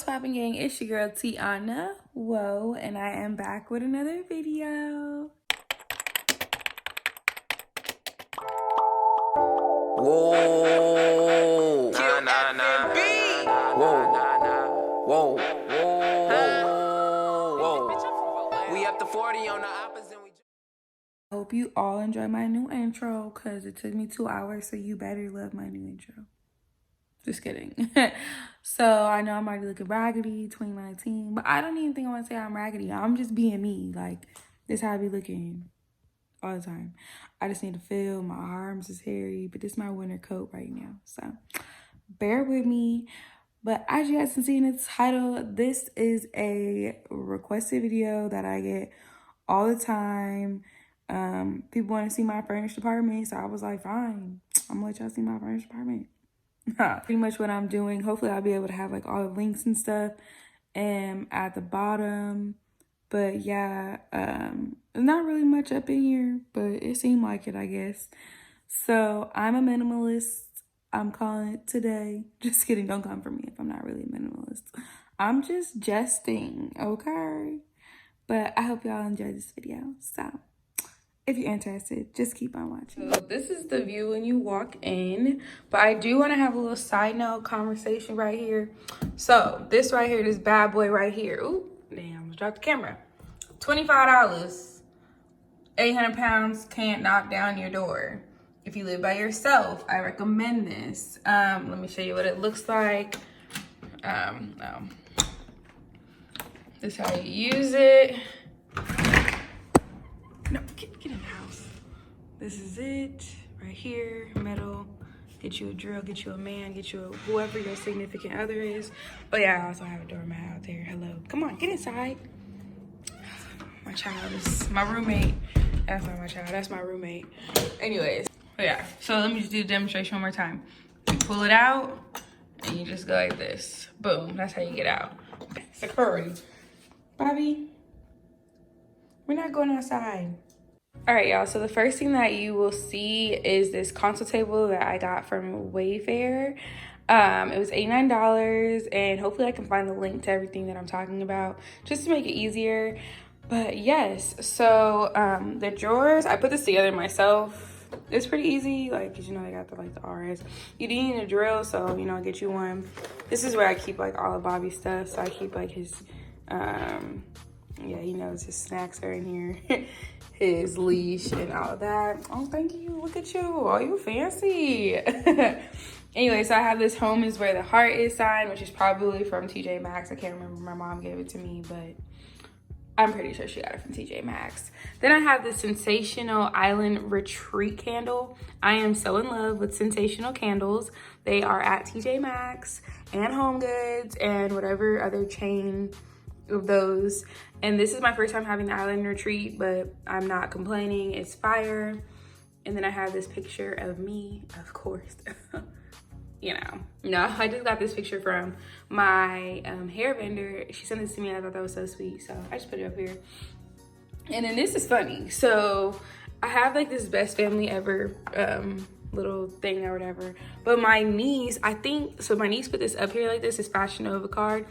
What's poppin', gang? It's your girl Tiana. Whoa, and I am back with another video. Whoa. Nah, nah, nah. Whoa. Whoa. Whoa. We up to 40 on the opposite. I hope you all enjoy my new intro because it took me 2 hours, so you better love my new intro. Just kidding. So I know I'm already looking raggedy 2019, but I don't even think I want to say I'm raggedy. I'm just being me. Like, this how I be looking all the time. I just need to feel my arms is hairy, but this is my winter coat right now. So bear with me. But as you guys can see in the title, this is a requested video that I get all the time. People want to see my furnished apartment, so I was like, fine, I'm gonna let y'all see my furnished apartment. Pretty much what I'm doing. Hopefully I'll be able to have like all the links and stuff at the bottom. But yeah, not really much up in here, but it seemed like it, I guess. So I'm a minimalist. I'm calling it today. Just kidding, don't come for me if I'm not really a minimalist. I'm just jesting, okay? But I hope y'all enjoy this video. So if you're interested, just keep on watching. So this is the view when you walk in, but I do want to have a little side note conversation right here. So this right here, this bad boy right here. Ooh, damn, I almost dropped the camera. $25, 800 pounds, can't knock down your door. If you live by yourself, I recommend this. Let me show you what it looks like. This is how you use it. No, get in the house. This is it right here, metal. Get you a drill, get you a man, get you a whoever your significant other is. Oh yeah, I also have a doormat out there. Hello, come on, get inside. My child is my roommate. That's not my child, that's my roommate. Anyways, yeah, so let me just do the demonstration one more time. You pull it out and you just go like this. Boom, that's how you get out. Security. Bobby, we're not going outside. All right, y'all, so the first thing that you will see is this console table that I got from Wayfair. It was $89, and hopefully I can find the link to everything that I'm talking about just to make it easier. But yes, so the drawers, I put this together myself. It's pretty easy, like, cause you know I got the RS. You do need a drill, so you know, get you one. This is where I keep like all of Bobby's stuff. So I keep like his yeah, you know, his snacks are in here. His leash and all of that. Oh, thank you. Look at you. Oh, you fancy. Anyway, so I have this home is where the heart is sign, which is probably from TJ Maxx. I can't remember. My mom gave it to me, but I'm pretty sure she got it from TJ Maxx. Then I have the Sensational Island Retreat candle. I am so in love with Sensational candles. They are at TJ Maxx and Home Goods and whatever other chain of those. And this is my first time having the Island Retreat, but I'm not complaining. It's fire. And then I have this picture of me, of course. You know, no, I just got this picture from my hair vendor. She sent this to me and I thought that was so sweet, so I just put it up here. And then this is funny. So I have like this best family ever little thing or whatever, but my niece, I think, so my niece put this up here like this Fashion Nova card.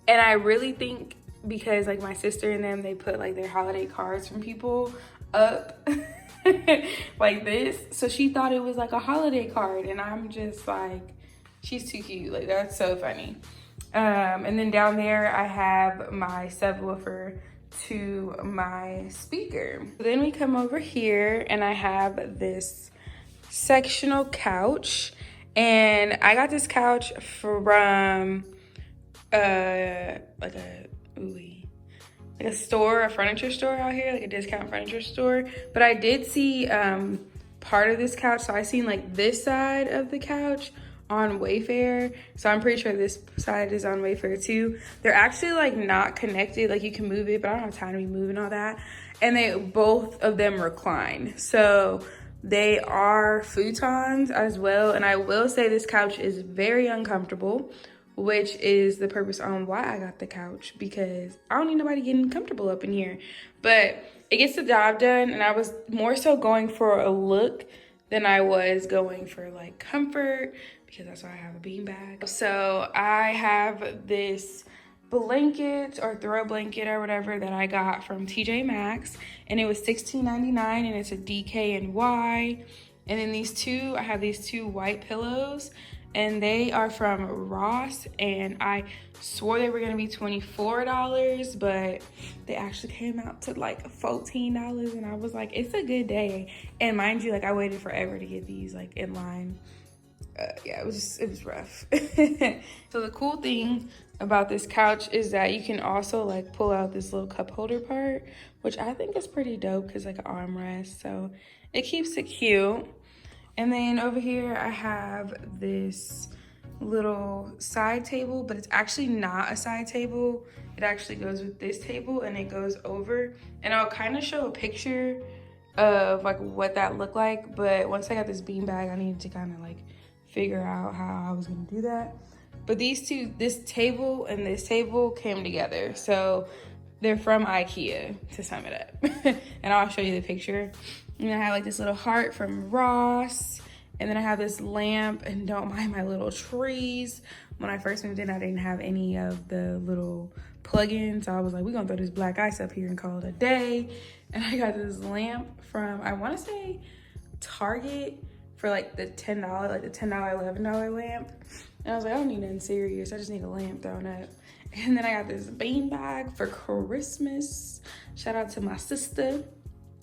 And I really think because like my sister and them, they put like their holiday cards from people up like this. So she thought it was like a holiday card, and I'm just like, she's too cute. Like, that's so funny. And then down there I have my subwoofer to my speaker. Then we come over here and I have this sectional couch, and I got this couch from like a store, a furniture store out here, like a discount furniture store. But I did see part of this couch, so I seen like this side of the couch on Wayfair, so I'm pretty sure this side is on Wayfair too. They're actually like not connected, like you can move it, but I don't have time to be moving all that. And they both of them recline, so they are futons as well. And I will say this couch is very uncomfortable, which is the purpose on why I got the couch, because I don't need nobody getting comfortable up in here. But it gets the job done, and I was more so going for a look than I was going for like comfort, because that's why I have a beanbag. So I have this blanket or throw blanket or whatever that I got from TJ Maxx, and it was $16.99, and it's a DKNY. And then these two, I have these two white pillows, and they are from Ross, and I swore they were gonna be $24, but they actually came out to like $14, and I was like, it's a good day. And mind you, like, I waited forever to get these like in line. Yeah, it was rough. So the cool thing about this couch is that you can also like pull out this little cup holder part, which I think is pretty dope because like an armrest, so it keeps it cute. And then over here I have this little side table, but it's actually not a side table. It actually goes with this table and it goes over, and I'll kind of show a picture of like what that looked like. But once I got this beanbag, I needed to kind of like figure out how I was gonna do that. But these two, this table and this table came together. So they're from IKEA, to sum it up. And I'll show you the picture. And then I have like this little heart from Ross. And then I have this lamp, and don't mind my little trees. When I first moved in, I didn't have any of the little plugins. So I was like, we're gonna throw this black ice up here and call it a day. And I got this lamp from, I wanna say Target, for like the $10, like the $10, $11 lamp. And I was like, I don't need nothing serious. I just need a lamp thrown up. And then I got this beanbag for Christmas. Shout out to my sister.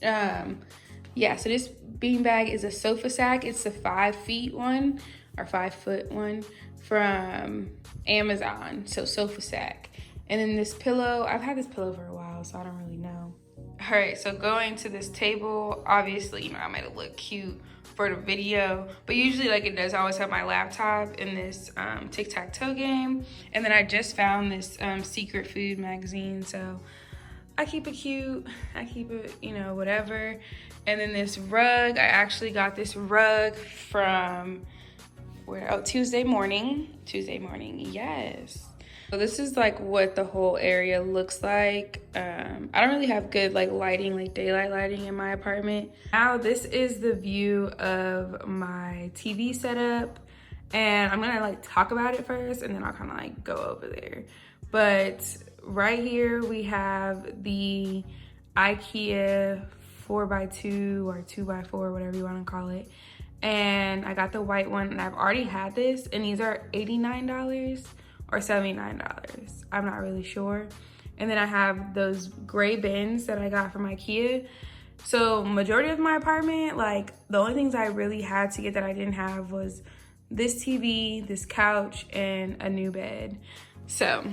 Yeah, so this beanbag is a sofa sack. It's the 5 feet one, or 5 foot one from Amazon. So sofa sack. And then this pillow, I've had this pillow for a while, so I don't really know. All right, so going to this table, obviously, you know, I made it look cute for the video, but usually like it does, I always have my laptop in this tic-tac-toe game. And then I just found this secret food magazine, so I keep it cute, I keep it, you know, whatever. And then this rug, I actually got this rug from where, oh, Tuesday morning, yes. So this is like what the whole area looks like. I don't really have good like lighting, like daylight lighting in my apartment. Now this is the view of my TV setup, and I'm gonna like talk about it first and then I'll kind of like go over there. But right here we have the IKEA 4x2 or 2x4, whatever you want to call it. And I got the white one, and I've already had this, and these are $89 or $79. I'm not really sure. And then I have those gray bins that I got from IKEA. So majority of my apartment, like the only things I really had to get that I didn't have was this TV, this couch, and a new bed. So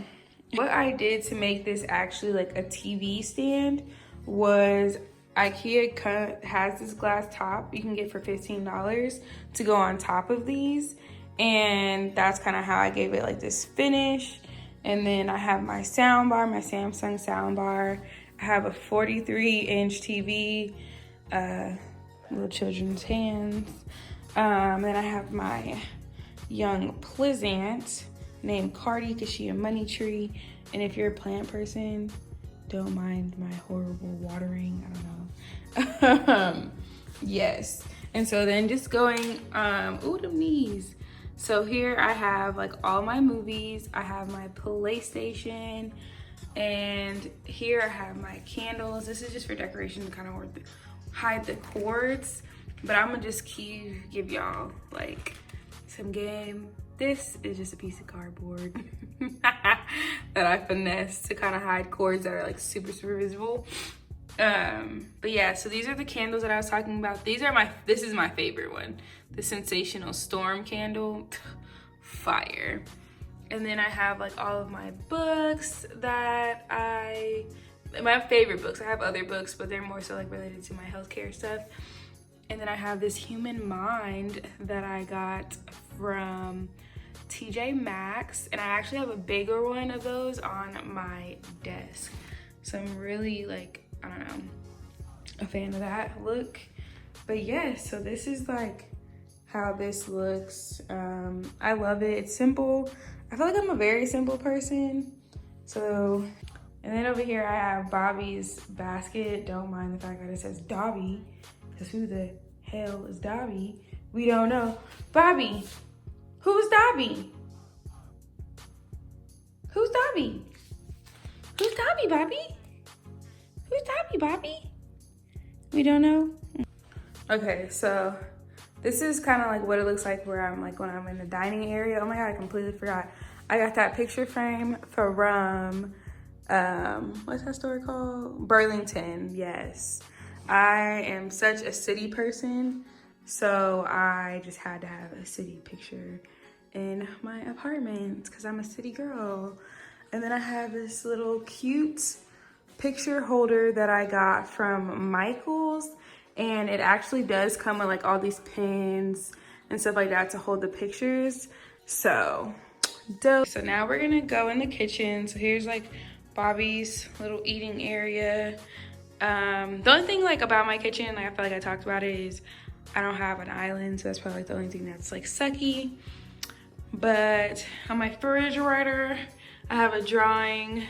what I did to make this actually like a TV stand was IKEA has this glass top you can get for $15 to go on top of these. And that's kind of how I gave it like this finish. And then I have my sound bar, my Samsung sound bar. I have a 43-inch TV, little children's hands. Then I have my young Pleasant named Cardi because she a money tree. And if you're a plant person, don't mind my horrible watering, I don't know. Yes. And so then just going, ooh, them knees. So here I have like all my movies. I have my PlayStation, and here I have my candles. This is just for decoration to kind of hide the cords, but I'm gonna just give y'all like some game. This is just a piece of cardboard that I finessed to kind of hide cords that are like super visible. But yeah, so these are the candles that I was talking about. This is my favorite one, the Sensational Storm candle. Fire. And then I have like all of my books that my favorite books. I have other books, but they're more so like related to my healthcare stuff. And then I have this Human Mind that I got from TJ Maxx, and I actually have a bigger one of those on my desk. So I'm really like, I don't know, a fan of that look. But yeah, so this is like how this looks. I love it. It's simple. I feel like I'm a very simple person. So, and then over here I have Bobby's basket. Don't mind the fact that it says Dobby, because who the hell is Dobby? We don't know. Bobby, Who's Dobby? Who's Dobby? Who's Dobby, Bobby? Who's Dobby, Bobby? We don't know? Okay, so this is kind of like what it looks like where I'm like when I'm in the dining area. Oh my God, I completely forgot. I got that picture frame from, what's that store called? Burlington, yes. I am such a city person, so I just had to have a city picture in my apartment because I'm a city girl. And then I have this little cute picture holder that I got from Michael's, and it actually does come with like all these pins and stuff like that to hold the pictures. So dope. So now we're gonna go in the kitchen. So here's like Bobby's little eating area. The only thing like about my kitchen, like I feel like I talked about it, is I don't have an island, so that's probably like the only thing that's like sucky. But on my refrigerator, I have a drawing.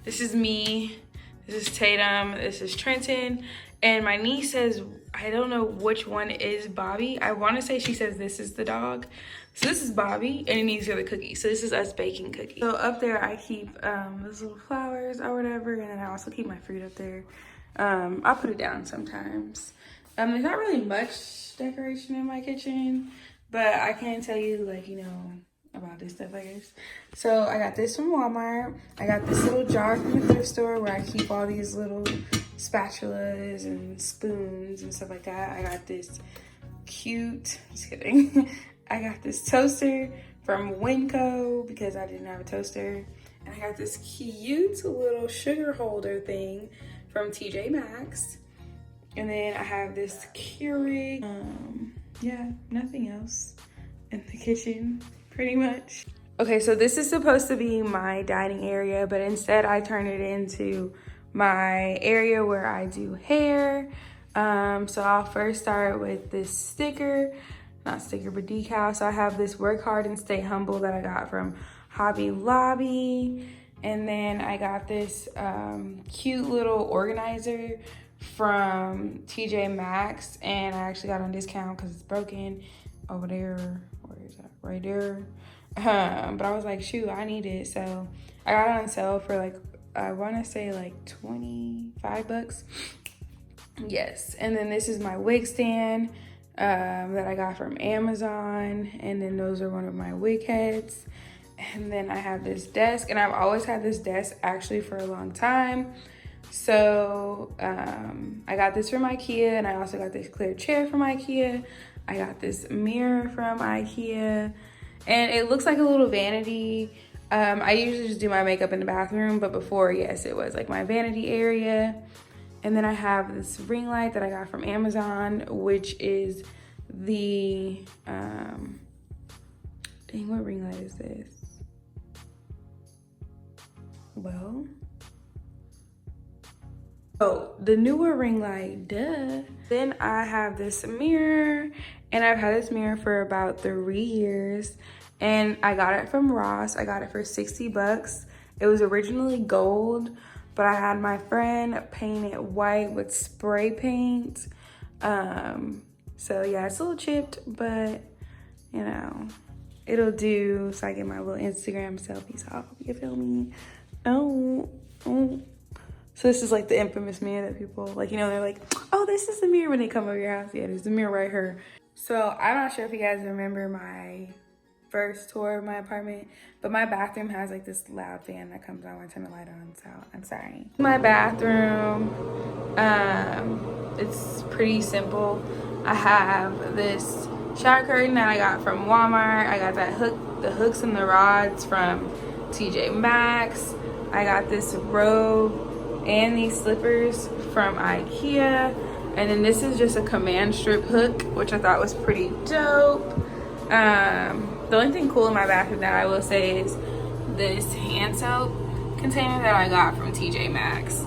This is me. This is Tatum. This is Trenton. And my niece says, I don't know which one is Bobby. I want to say she says this is the dog. So this is Bobby, and these are the cookies. So this is us baking cookies. So up there, I keep those little flowers or whatever, and then I also keep my fruit up there. I'll put it down sometimes. There's not really much decoration in my kitchen, but I can tell you, like, you know, about this stuff, I guess. So I got this from Walmart. I got this little jar from the thrift store where I keep all these little spatulas and spoons and stuff like that. I got this cute, just kidding. I got this toaster from Winco because I didn't have a toaster. And I got this cute little sugar holder thing from TJ Maxx. And then I have this Keurig. Yeah, nothing else in the kitchen, pretty much. Okay, so this is supposed to be my dining area, but instead I turned it into my area where I do hair. So I'll first start with this sticker, not sticker, but decal. So I have this work hard and stay humble that I got from Hobby Lobby. And then I got this cute little organizer from TJ Maxx, and I actually got on discount because it's broken over there. Where is that? Right there. But I was like, shoot, I need it. So I got it on sale for like, I want to say like 25 bucks. Yes. And then this is my wig stand that I got from Amazon. And then those are one of my wig heads. And then I have this desk, and I've always had this desk actually for a long time. So I got this from IKEA, and I also got this clear chair from IKEA. I got this mirror from IKEA, and it looks like a little vanity. I usually just do my makeup in the bathroom, but before, yes, it was like my vanity area. And then I have this ring light that I got from Amazon, which is the, dang, what ring light is this? Well, oh, the newer ring light, duh. Then I have this mirror, and I've had this mirror for about 3 years, and I got it from Ross. I got it for 60 bucks. It was originally gold, but I had my friend paint it white with spray paint. So yeah, it's a little chipped, but you know, it'll do so I get my little Instagram selfies off, you feel me? Oh. So this is like the infamous mirror that people, like, you know, they're like, oh, this is the mirror when they come over your house. Yeah, there's the mirror right here. So I'm not sure if you guys remember my first tour of my apartment, but my bathroom has like this loud fan that comes on when I turn the light on, so I'm sorry. My bathroom, it's pretty simple. I have this shower curtain that I got from Walmart. I got the hooks and the rods from TJ Maxx. I got this robe and these slippers from IKEA. And then this is just a command strip hook, which I thought was pretty dope. The only thing cool in my bathroom that I will say is this hand soap container that I got from TJ Maxx.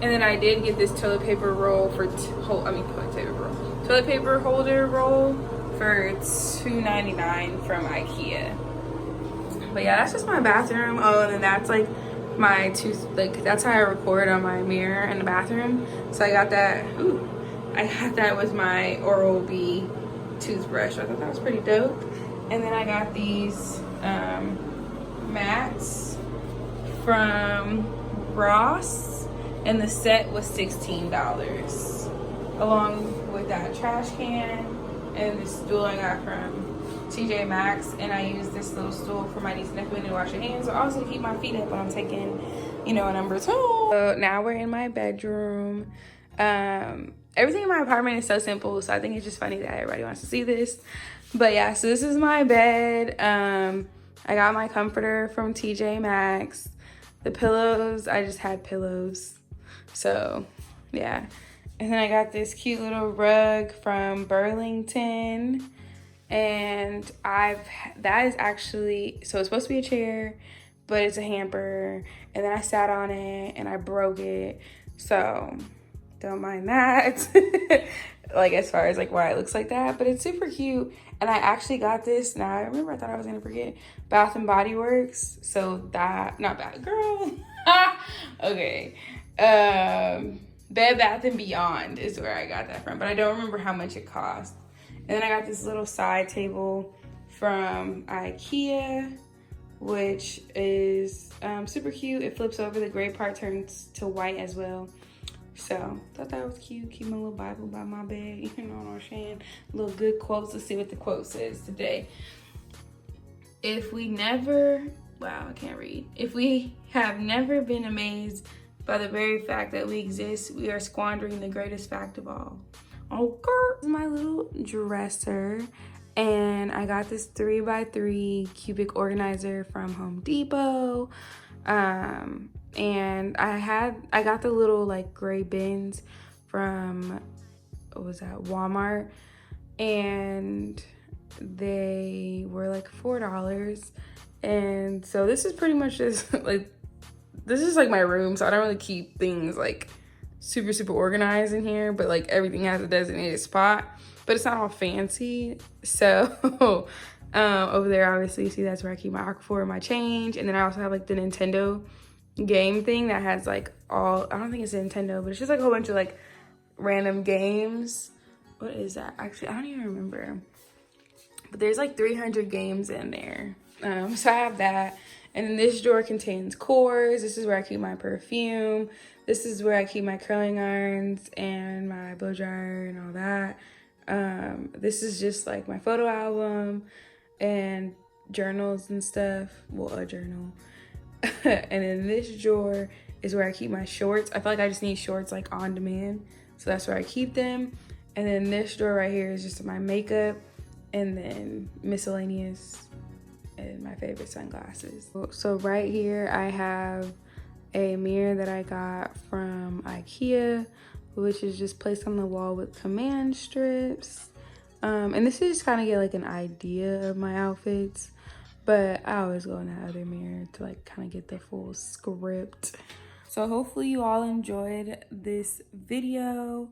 And then I did get this toilet paper roll for toilet paper holder roll for $2.99 from IKEA. But yeah, that's just my bathroom. Oh, and then that's like my that's how I record on my mirror in the bathroom. So I got that. I got that with my Oral-B toothbrush. I thought that was pretty dope. And then I got these mats from Ross, and the set was $16, along with that trash can and this stool I got from TJ Maxx. And I use this little stool for my niece and nephew to wash their hands, so also keep my feet up when I'm taking, you know, a number 2. So now we're in my bedroom. Everything in my apartment is so simple, so I think it's just funny that everybody wants to see this. But yeah, so this is my bed. I got my comforter from TJ Maxx. The pillows, I just had pillows. So yeah. And then I got this cute little rug from Burlington. And that is actually, so it's supposed to be a chair, but it's a hamper. And then I sat on it and I broke it. So don't mind that. Like, as far as like why it looks like that, but it's super cute. And I actually got this, now I remember, I thought I was gonna forget, Bath and Body Works. So that, not bad, girl. Okay. Bed Bath and Beyond is where I got that from, but I don't remember how much it cost. And then I got this little side table from IKEA, which is super cute. It flips over, the gray part turns to white as well. So thought that was cute. Keep my little Bible by my bed, you know what I'm saying? Little good quotes. Let's see what the quote says today. If we never, wow, I can't read. If we have never been amazed by the very fact that we exist, we are squandering the greatest fact of all. Okay. This is my little dresser, and I got this 3x3 cubic organizer from Home Depot. And I got the little like gray bins from, what was that, Walmart, and they were like $4. And so this is pretty much just like, this is like my room, so I don't really keep things like super organized in here, but like everything has a designated spot, but it's not all fancy. So over there, obviously, you see that's where I keep my Aquaphor and my change. And then I also have like the Nintendo game thing that has like all, I don't think it's Nintendo, but it's just like a whole bunch of like random games. What is that? Actually, I don't even remember, but there's like 300 games in there. So I have that. And then this drawer contains cores. This is where I keep my perfume. This is where I keep my curling irons and my blow dryer and all that. This is just like my photo album and journals and stuff. Well, a journal. And then this drawer is where I keep my shorts. I feel like I just need shorts like on demand, so that's where I keep them. And then this drawer right here is just my makeup, and then miscellaneous and my favorite sunglasses. So right here I have a mirror that I got from IKEA, which is just placed on the wall with command strips. And this is just kind of get like an idea of my outfits, but I always go in that other mirror to like kind of get the full script. So hopefully you all enjoyed this video.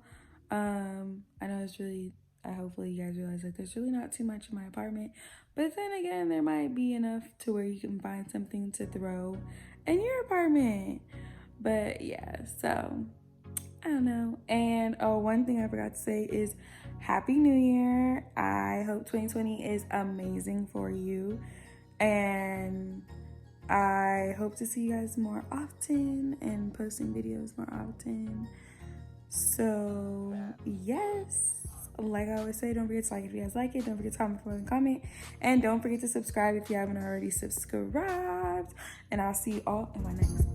I know it's really, hopefully you guys realize that there's really not too much in my apartment, but then again, there might be enough to where you can find something to throw in your apartment. But yeah, so I don't know. And oh, one thing I forgot to say is Happy New Year. I hope 2020 is amazing for you, and I hope to see you guys more often and posting videos more often. So yes, like I always say, don't forget to like if you guys like it. Don't forget to comment, and don't forget to subscribe if you haven't already subscribed. And I'll see you all in my next